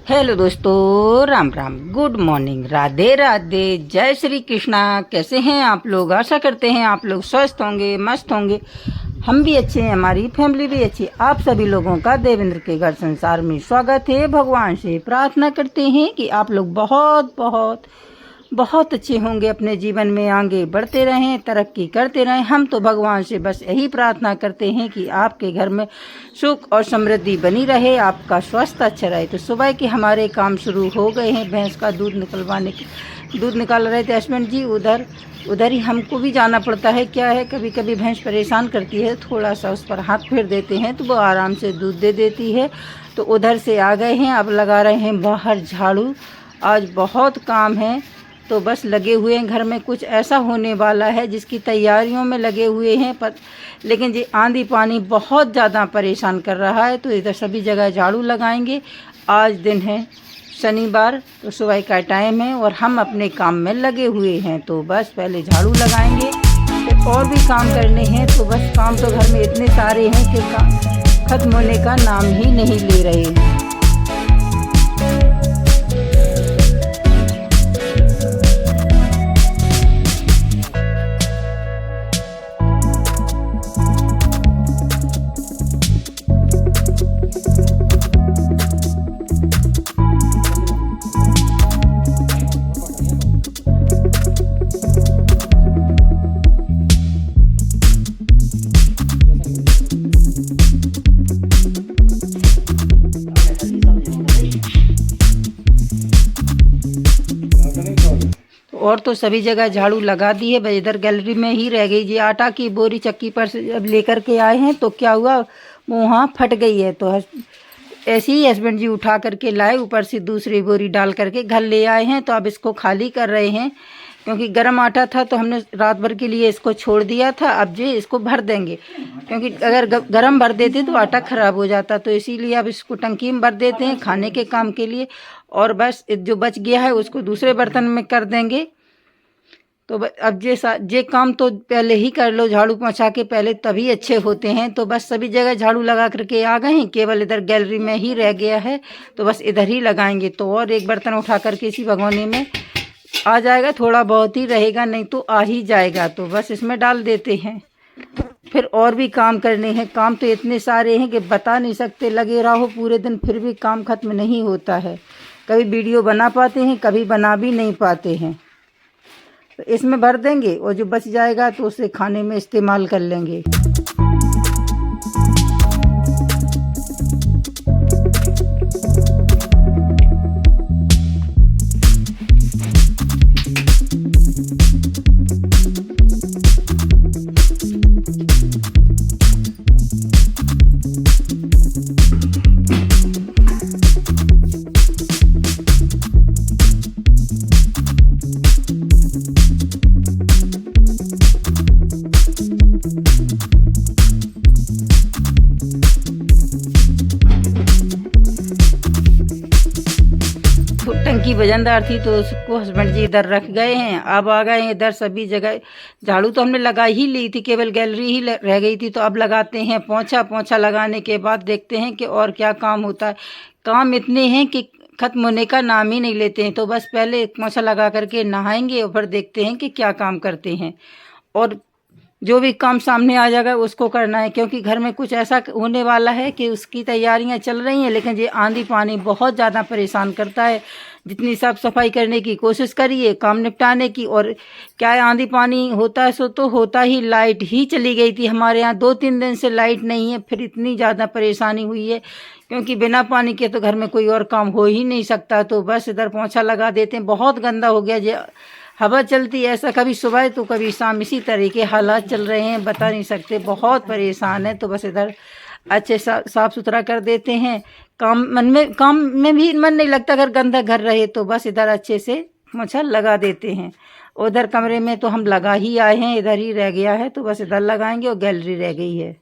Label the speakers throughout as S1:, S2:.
S1: Hello दोस्तों, Ram Ram, good morning, Radhe Radhe, जय श्री कृष्णा। कैसे हैं आप लोग? आशा करते हैं आप लोग स्वस्थ होंगे, मस्त होंगे। हम भी अच्छे हैं, हमारी फैमिली भी अच्छी है। आप सभी लोगों का देवेंद्र के घर संसार में स्वागत है। भगवान से प्रार्थना करते हैं कि आप लोग बहुत बहुत बहुत अच्छे होंगे, अपने जीवन में आगे बढ़ते रहें, तरक्की करते रहें। हम तो भगवान से बस यही प्रार्थना करते हैं कि आपके घर में सुख और समृद्धि बनी रहे, आपका स्वास्थ्य अच्छा रहे। तो सुबह के हमारे काम शुरू हो गए हैं। भैंस का दूध निकाल रहे थे हस्बैंड जी। उधर ही हमको भी जाना पड़ता है। क्या है, कभी कभी भैंस परेशान करती है, थोड़ा सा उस पर हाथ फेर देते हैं तो वो आराम से दूध दे देती है। तो उधर से आ गए हैं, अब लगा रहे हैं बाहर झाड़ू। आज बहुत काम है, तो बस लगे हुए हैं। घर में कुछ ऐसा होने वाला है जिसकी तैयारियों में लगे हुए हैं, लेकिन ये आंधी पानी बहुत ज़्यादा परेशान कर रहा है। तो इधर सभी जगह झाड़ू लगाएंगे। आज दिन है शनिवार, तो सुबह का टाइम है और हम अपने काम में लगे हुए हैं। तो बस पहले झाड़ू लगाएंगे, फिर और भी काम करने हैं। तो बस काम तो घर में इतने सारे हैं कि ख़त्म होने का नाम ही नहीं ले रहे हैं। और तो सभी जगह झाड़ू लगा दी है। भाई इधर गैलरी में ही रह गई जी। आटा की बोरी चक्की पर से जब लेकर के आए हैं तो क्या हुआ, वो वहाँ फट गई है। तो ऐसे ही हस्बैंड जी उठा करके लाए, ऊपर से दूसरी बोरी डाल करके घर ले आए हैं। तो अब इसको खाली कर रहे हैं, क्योंकि गर्म आटा था तो हमने रात भर के लिए इसको छोड़ दिया था। अब जो इसको भर देंगे, क्योंकि अगर गर्म भर देते तो आटा ख़राब हो जाता। तो इसीलिए अब इसको टंकी में भर देते हैं खाने के काम के लिए। और बस जो बच गया है उसको दूसरे बर्तन में कर देंगे। तो अब जे काम तो पहले ही कर लो, झाड़ू पोंछा के पहले, तभी अच्छे होते हैं। तो बस सभी जगह झाड़ू लगा करके आ गए हैं, केवल इधर गैलरी में ही रह गया है। तो बस इधर ही लगाएंगे। तो और एक बर्तन उठा करके इसी भगोने में आ जाएगा, थोड़ा बहुत ही रहेगा, नहीं तो आ ही जाएगा। तो बस इसमें डाल देते हैं। फिर और भी काम करने हैं। काम तो इतने सारे हैं कि बता नहीं सकते। लगे रहो पूरे दिन, फिर भी काम ख़त्म नहीं होता है। कभी वीडियो बना पाते हैं, कभी बना भी नहीं पाते हैं। तो इसमें भर देंगे और जो बच जाएगा तो उसे खाने में इस्तेमाल कर लेंगे। टंकी वजनदार थी तो उसको हस्बैंड जी इधर रख गए हैं। अब आ गए हैं इधर सभी जगह। झाड़ू तो हमने लगा ही ली थी, केवल गैलरी ही रह गई थी। तो अब लगाते हैं पोंछा लगाने के बाद देखते हैं कि और क्या काम होता है। काम इतने हैं कि ख़त्म होने का नाम ही नहीं लेते हैं। तो बस पहले पोंछा लगा करके नहाएंगे और फिर देखते हैं कि क्या काम करते हैं। और जो भी काम सामने आ जाएगा उसको करना है, क्योंकि घर में कुछ ऐसा होने वाला है कि उसकी तैयारियां चल रही हैं। लेकिन ये आंधी पानी बहुत ज़्यादा परेशान करता है। जितनी साफ़ सफाई करने की कोशिश करिए, काम निपटाने की, और क्या है, आंधी पानी होता है सो तो होता ही। लाइट ही चली गई थी हमारे यहाँ, 2-3 दिन से लाइट नहीं है। फिर इतनी ज़्यादा परेशानी हुई है, क्योंकि बिना पानी के तो घर में कोई और काम हो ही नहीं सकता। तो बस इधर पोंछा लगा देते हैं। बहुत गंदा हो गया ये, हवा चलती है ऐसा, कभी सुबह तो कभी शाम, इसी तरह के हालात चल रहे हैं, बता नहीं सकते। बहुत परेशान है। तो बस इधर अच्छे साफ़ सुथरा कर देते हैं। काम में भी मन नहीं लगता अगर गंदा घर रहे। तो बस इधर अच्छे से पोंछा लगा देते हैं। उधर कमरे में तो हम लगा ही आए हैं, इधर ही रह गया है। तो बस इधर लगाएंगे और गैलरी रह गई है।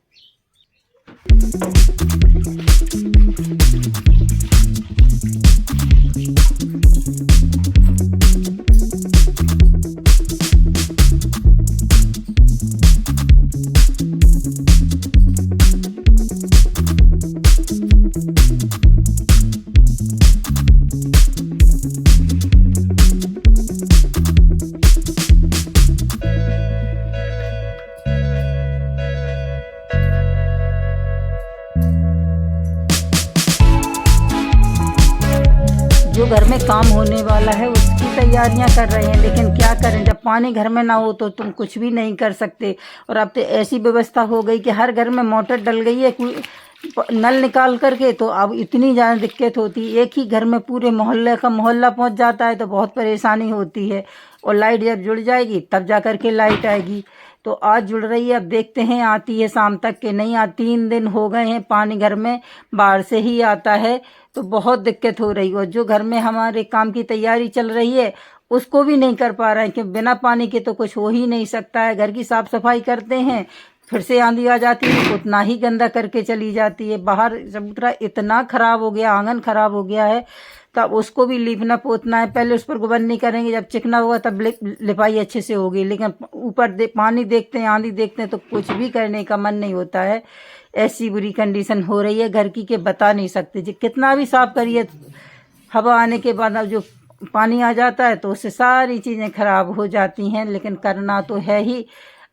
S1: जो घर में काम होने वाला है उसकी तैयारियां कर रहे हैं, लेकिन क्या करें, जब पानी घर में ना हो तो तुम कुछ भी नहीं कर सकते। और अब तो ऐसी व्यवस्था हो गई कि हर घर में मोटर डल गई है नल निकाल करके, तो अब इतनी ज़्यादा दिक्कत होती है। एक ही घर में पूरे मोहल्ले का मोहल्ला पहुंच जाता है तो बहुत परेशानी होती है। और लाइट जब जुड़ जाएगी तब जा कर के लाइट आएगी। तो आज जुड़ रही है, अब देखते हैं आती है शाम तक के नहीं आती। 3 दिन हो गए हैं पानी घर में बाहर से ही आता है, तो बहुत दिक्कत हो रही है। और जो घर में हमारे काम की तैयारी चल रही है उसको भी नहीं कर पा रहे हैं, क्योंकि बिना पानी के तो कुछ हो ही नहीं सकता है। घर की साफ सफाई करते हैं, फिर से आंधी आ जाती है, उतना ही गंदा करके चली जाती है। बाहर चबूतरा इतना खराब हो गया, आंगन खराब हो गया है, तब उसको भी लीपना पोतना है। पहले उस पर गोबर नहीं करेंगे, जब चिकना होगा तब लिपाई अच्छे से होगी। लेकिन ऊपर पानी देखते हैं, आंधी देखते हैं तो कुछ भी करने का मन नहीं होता है। ऐसी बुरी कंडीशन हो रही है घर की कि बता नहीं सकते। जो कितना भी साफ करिए, हवा आने के बाद अब जो पानी आ जाता है तो उससे सारी चीज़ें खराब हो जाती हैं। लेकिन करना तो है ही।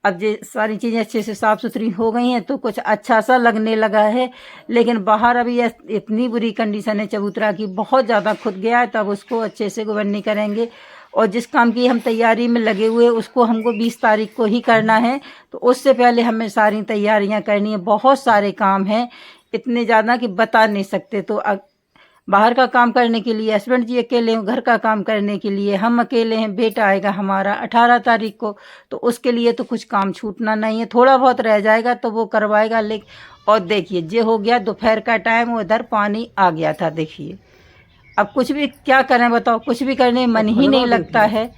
S1: अब ये सारी चीज़ें अच्छे से साफ़ सुथरी हो गई हैं तो कुछ अच्छा सा लगने लगा है। लेकिन बाहर अभी इतनी बुरी कंडीशन है चबूतरा की, बहुत ज़्यादा खुद गया है। तब उसको अच्छे से गोबरनी करेंगे। और जिस काम की हम तैयारी में लगे हुए उसको हमको 20 तारीख को ही करना है, तो उससे पहले हमें सारी तैयारियां करनी है। बहुत सारे काम हैं, इतने ज़्यादा कि बता नहीं सकते। तो बाहर का काम करने के लिए हस्बैंड जी अकेले हैं, घर का काम करने के लिए हम अकेले हैं। बेटा आएगा हमारा 18 तारीख को, तो उसके लिए तो कुछ काम छूटना नहीं है। थोड़ा बहुत रह जाएगा तो वो करवाएगा। लेकिन और देखिए ये हो गया दोपहर का टाइम, उधर पानी आ गया था। देखिए अब कुछ भी क्या करें बताओ, कुछ भी करने मन ही नहीं लगता है।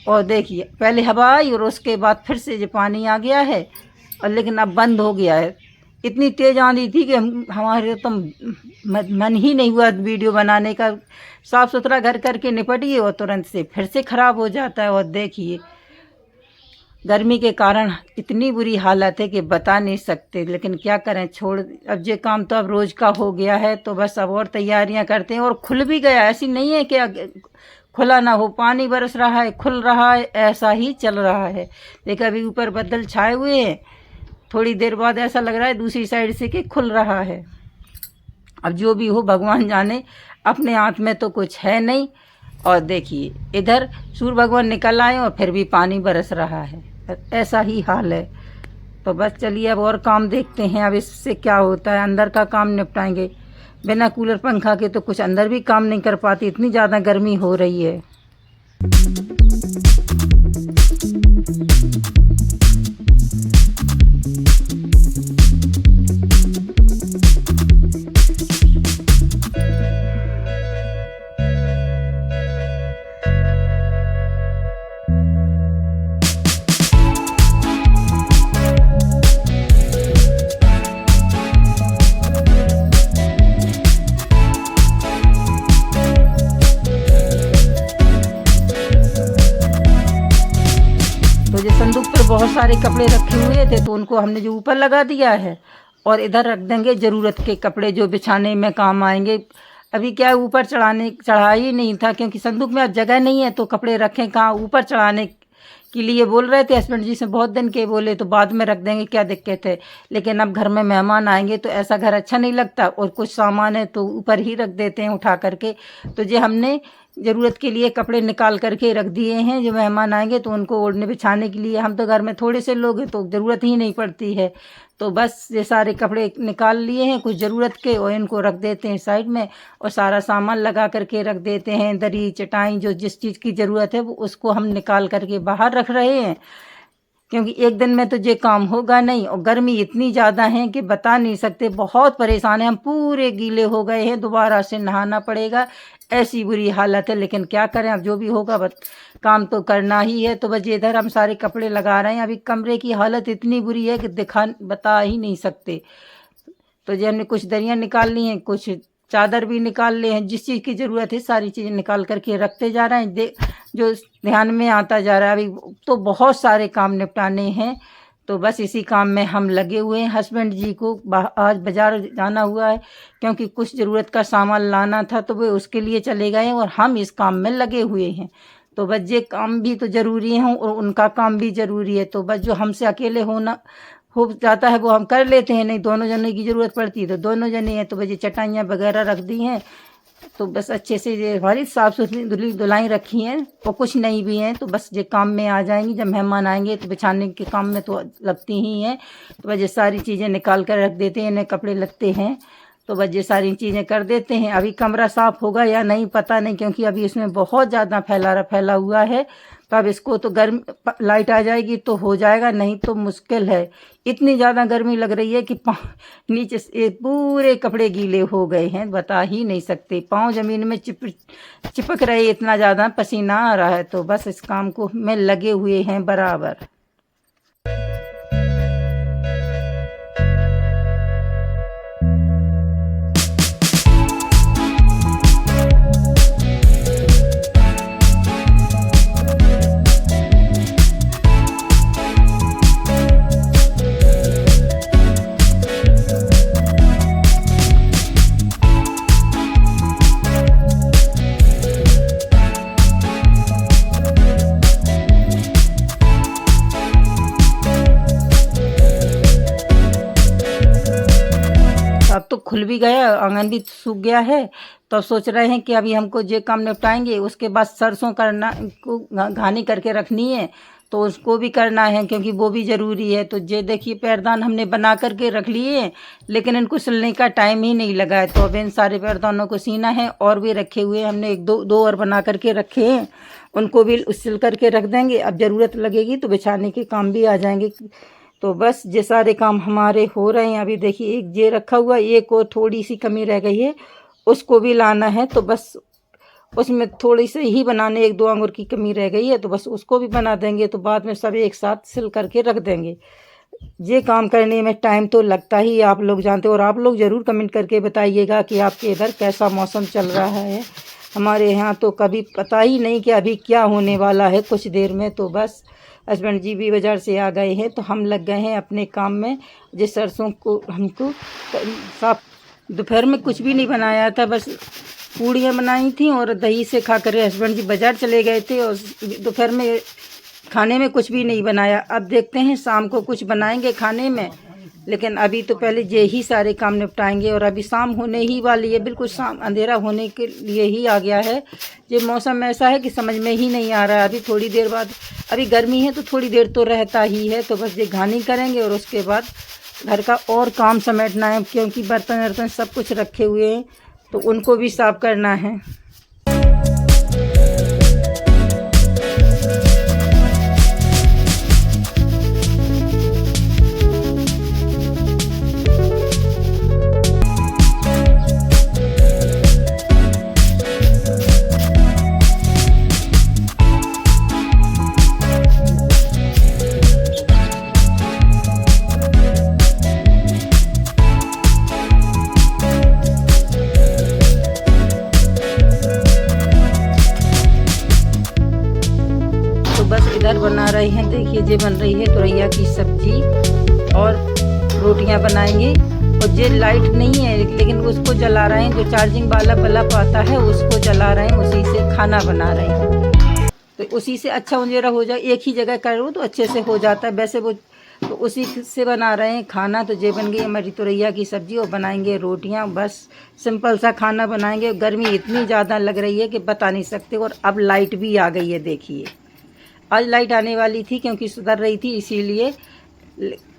S1: और देखिए पहले हवा आई और उसके बाद फिर से जो पानी आ गया है, और लेकिन अब बंद हो गया है। इतनी तेज़ आंधी थी कि हमारे तो मन ही नहीं हुआ वीडियो बनाने का। साफ़ सुथरा घर करके निपटिए और तुरंत से फिर से ख़राब हो जाता है। और देखिए गर्मी के कारण इतनी बुरी हालत है कि बता नहीं सकते। लेकिन क्या करें, छोड़, अब ये काम तो अब रोज़ का हो गया है, तो बस अब और तैयारियां करते हैं। और खुल भी गया, ऐसी नहीं है कि खुला ना हो, पानी बरस रहा है, खुल रहा है, ऐसा ही चल रहा है। देखिए अभी ऊपर बादल छाए हुए हैं, थोड़ी देर बाद ऐसा लग रहा है दूसरी साइड से कि खुल रहा है। अब जो भी हो भगवान जाने, अपने हाथ में तो कुछ है नहीं। और देखिए इधर सूर्य भगवान निकल आए और फिर भी पानी बरस रहा है, ऐसा ही हाल है। तो बस चलिए अब और काम देखते हैं, अब इससे क्या होता है। अंदर का काम निपटाएंगे, बिना कूलर पंखा के तो कुछ अंदर भी काम नहीं कर पाती, इतनी ज़्यादा गर्मी हो रही है। संदूक पर बहुत सारे कपड़े रखे हुए थे तो उनको हमने जो ऊपर लगा दिया है, और इधर रख देंगे ज़रूरत के कपड़े जो बिछाने में काम आएंगे। अभी क्या ऊपर चढ़ा ही नहीं था, क्योंकि संदूक में अब जगह नहीं है तो कपड़े रखें कहाँ। ऊपर चढ़ाने के लिए बोल रहे थे हस्बैंड जी से, बहुत दिन के बोले तो बाद में रख देंगे, क्या दिक्कत है। लेकिन अब घर में मेहमान आएंगे तो ऐसा घर अच्छा नहीं लगता, और कुछ सामान है तो ऊपर ही रख देते हैं उठा करके। तो ये हमने ज़रूरत के लिए कपड़े निकाल करके रख दिए हैं, जो मेहमान आएंगे तो उनको ओढ़ने बिछाने के लिए। हम तो घर में थोड़े से लोग हैं तो ज़रूरत ही नहीं पड़ती है। तो बस ये सारे कपड़े निकाल लिए हैं कुछ ज़रूरत के, और इनको रख देते हैं साइड में, और सारा सामान लगा करके रख देते हैं। दरी चटाई जो जिस चीज़ की ज़रूरत है वो उसको हम निकाल करके बाहर रख रहे हैं, क्योंकि एक दिन में तो ये काम होगा नहीं। और गर्मी इतनी ज़्यादा है कि बता नहीं सकते, बहुत परेशान हैं हम, पूरे गीले हो गए हैं, दोबारा से नहाना पड़ेगा, ऐसी बुरी हालत है। लेकिन क्या करें, अब जो भी होगा बस काम तो करना ही है। तो बस इधर हम सारे कपड़े लगा रहे हैं। अभी कमरे की हालत इतनी बुरी है कि बता ही नहीं सकते। तो ये हमने कुछ दरियाँ निकाल ली हैं, कुछ चादर भी निकाल ले हैं, जिस चीज़ की ज़रूरत है सारी चीज़ें निकाल करके रखते जा रहे हैं। जो ध्यान में आता जा रहा है, अभी तो बहुत सारे काम निपटाने हैं। तो बस इसी काम में हम लगे हुए हैं। हस्बैंड जी को आज बाज़ार जाना हुआ है, क्योंकि कुछ ज़रूरत का सामान लाना था, तो वे उसके लिए चले गए और हम इस काम में लगे हुए हैं। तो बस ये काम भी तो ज़रूरी है और उनका काम भी ज़रूरी है। तो बस जो हमसे अकेले हो जाता है वो हम कर लेते हैं, नहीं दोनों जने की ज़रूरत पड़ती है तो दोनों जने हैं। तो बस ये चटाइयाँ वगैरह रख दी हैं, तो बस अच्छे से ये हमारी साफ़ सुथरी धुली धुलाई रखी हैं और कुछ नहीं भी हैं, तो बस ये काम में आ जाएंगी। जब मेहमान आएंगे तो बिछाने के काम में तो लगती ही हैं, तो बस ये सारी चीज़ें निकाल कर रख देते हैं। इन्हें कपड़े लगते हैं तो बस ये सारी चीज़ें कर देते हैं। अभी कमरा साफ़ होगा या नहीं पता नहीं, क्योंकि अभी इसमें बहुत ज़्यादा फैला हुआ है। तो अब इसको तो गर्म लाइट आ जाएगी तो हो जाएगा, नहीं तो मुश्किल है। इतनी ज़्यादा गर्मी लग रही है कि नीचे से पूरे कपड़े गीले हो गए हैं, बता ही नहीं सकते। पाँव ज़मीन में चिपक रहे, इतना ज़्यादा पसीना आ रहा है। तो बस इस काम को में लगे हुए हैं बराबर। अब तो खुल भी गया, आंगन भी सूख गया है। तो अब सोच रहे हैं कि अभी हमको ये काम निपटाएंगे, उसके बाद सरसों करना को घानी करके रखनी है, तो उसको भी करना है क्योंकि वो भी ज़रूरी है। तो ये देखिए पैरदान हमने बना करके रख लिए हैं, लेकिन इनको सिलने का टाइम ही नहीं लगा है। तो अब इन सारे पैरदानों को सीना है, और भी रखे हुए हैं हमने, एक दो और बना करके रखे हैं, उनको भी सिल करके रख देंगे। अब ज़रूरत लगेगी तो बिछाने के काम भी आ जाएंगे। तो बस ये सारे काम हमारे हो रहे हैं। अभी देखिए एक ये रखा हुआ, एक और थोड़ी सी कमी रह गई है, उसको भी लाना है। तो बस उसमें थोड़ी सी ही बनाने, 1-2 आंगुर की कमी रह गई है, तो बस उसको भी बना देंगे। तो बाद में सब एक साथ सिल करके रख देंगे। ये काम करने में टाइम तो लगता ही, आप लोग जानते हो। और आप लोग ज़रूर कमेंट करके बताइएगा कि आपके इधर कैसा मौसम चल रहा है। हमारे यहाँ तो कभी पता ही नहीं कि अभी क्या होने वाला है कुछ देर में। तो बस हस्बैंड जी भी बाज़ार से आ गए हैं, तो हम लग गए हैं अपने काम में। जिस सरसों को हमको साफ, दोपहर में कुछ भी नहीं बनाया था, बस पूड़ियाँ बनाई थी और दही से खा कर हस्बैंड जी बाज़ार चले गए थे, और दोपहर में खाने में कुछ भी नहीं बनाया। अब देखते हैं शाम को कुछ बनाएंगे खाने में, लेकिन अभी तो पहले ये ही सारे काम निपटाएंगे। और अभी शाम होने ही वाली है, बिल्कुल शाम अंधेरा होने के लिए ही आ गया है। ये मौसम ऐसा है कि समझ में ही नहीं आ रहा है। अभी थोड़ी देर बाद, अभी गर्मी है तो थोड़ी देर तो रहता ही है। तो बस ये घानी करेंगे और उसके बाद घर का और काम समेटना है, क्योंकि बर्तन वर्तन सब कुछ रखे हुए हैं, तो उनको भी साफ करना है। बना रहे हैं, देखिए ये बन रही है तुरैया की सब्जी और रोटियां बनाएंगे। और ये लाइट नहीं है, लेकिन उसको जला रहे हैं, जो चार्जिंग वाला बल्ब आता है उसको जला रहे हैं, उसी से खाना बना रहे हैं। तो उसी से अच्छा उंजेरा हो जाए, एक ही जगह करो तो अच्छे से हो जाता है। वैसे वो तो उसी से बना रहे हैं खाना। तो ये बन गई हमारी तुरैया की सब्जी, और बनाएंगे रोटियां। बस सिंपल सा खाना बनाएंगे। गर्मी इतनी ज़्यादा लग रही है कि बता नहीं सकते। और अब लाइट भी आ गई है, देखिए आज लाइट आने वाली थी क्योंकि सुधर रही थी, इसीलिए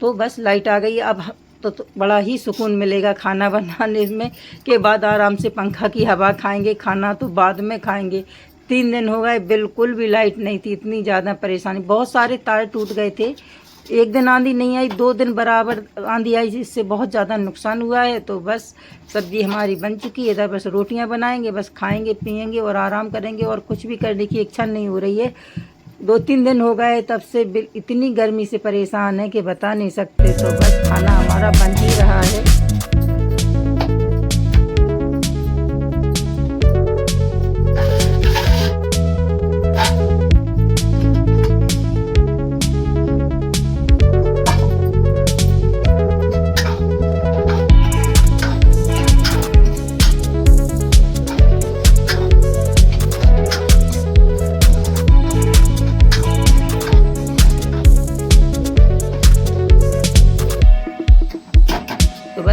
S1: तो बस लाइट आ गई। अब तो बड़ा ही सुकून मिलेगा खाना बनाने में, के बाद आराम से पंखा की हवा खाएंगे। खाना तो बाद में खाएंगे। 3 दिन हो गए बिल्कुल भी लाइट नहीं थी, इतनी ज़्यादा परेशानी। बहुत सारे तार टूट गए थे। एक दिन आंधी नहीं आई, 2 दिन बराबर आंधी आई, जिससे बहुत ज़्यादा नुकसान हुआ है। तो बस सब्जी हमारी बन चुकी है, इधर बस रोटियां बनाएंगे, बस खाएंगे पिएंगे और आराम करेंगे। और कुछ भी करने की इच्छा नहीं हो रही है। 2-3 दिन हो गए तब से इतनी गर्मी से परेशान है कि बता नहीं सकते। तो बस खाना हमारा बन ही रहा है।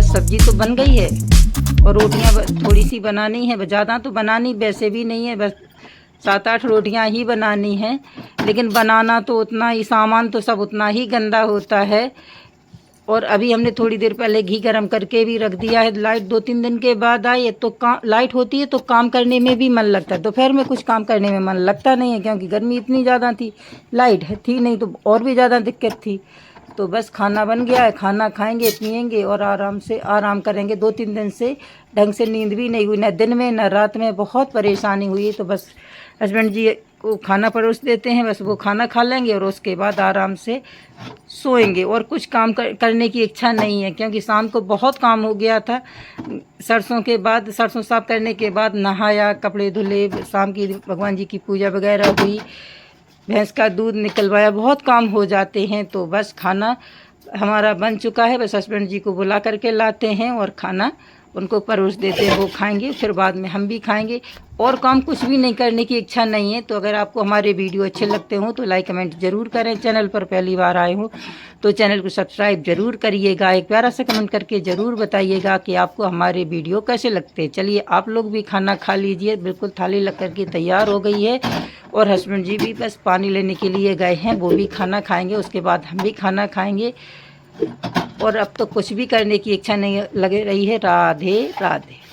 S1: सब्जी तो बन गई है और रोटियां थोड़ी सी बनानी है, ज़्यादा तो बनानी वैसे भी नहीं है, बस 7-8 रोटियां ही बनानी है। लेकिन बनाना तो उतना ही, सामान तो सब उतना ही गंदा होता है। और अभी हमने थोड़ी देर पहले घी गरम करके भी रख दिया है। लाइट 2-3 दिन के बाद आई है, तो लाइट होती है तो काम करने में भी मन लगता है। दोपहर में कुछ काम करने में मन लगता नहीं है, क्योंकि गर्मी इतनी ज़्यादा थी, लाइट थी नहीं तो और भी ज़्यादा दिक्कत थी। तो बस खाना बन गया है, खाना खाएंगे पिएंगे और आराम करेंगे। 2-3 दिन से ढंग से नींद भी नहीं हुई, न दिन में न रात में, बहुत परेशानी हुई। तो बस हस्बैंड जी को खाना परोस देते हैं, बस वो खाना खा लेंगे और उसके बाद आराम से सोएंगे। और कुछ काम करने की इच्छा नहीं है, क्योंकि शाम को बहुत काम हो गया था। सरसों साफ करने के बाद नहाया, कपड़े धुले, शाम की भगवान जी की पूजा वगैरह हुई, भैंस का दूध निकलवाया, बहुत काम हो जाते हैं। तो बस खाना हमारा बन चुका है, बस हस्बैंड जी को बुला करके लाते हैं और खाना उनको परोस देते हैं, वो खाएंगे, फिर बाद में हम भी खाएंगे। और काम कुछ भी नहीं करने की इच्छा नहीं है। तो अगर आपको हमारे वीडियो अच्छे लगते हों तो लाइक कमेंट ज़रूर करें। चैनल पर पहली बार आए हों तो चैनल को सब्सक्राइब ज़रूर करिएगा। एक प्यारा सा कमेंट करके ज़रूर बताइएगा कि आपको हमारे वीडियो कैसे लगते हैं। चलिए आप लोग भी खाना खा लीजिए, बिल्कुल थाली लग करके तैयार हो गई है। और हस्बैंड जी भी बस पानी लेने के लिए गए हैं, वो भी खाना खाएँगे, उसके बाद हम भी खाना खाएँगे। और अब तो कुछ भी करने की इच्छा नहीं लग रही है। राधे राधे।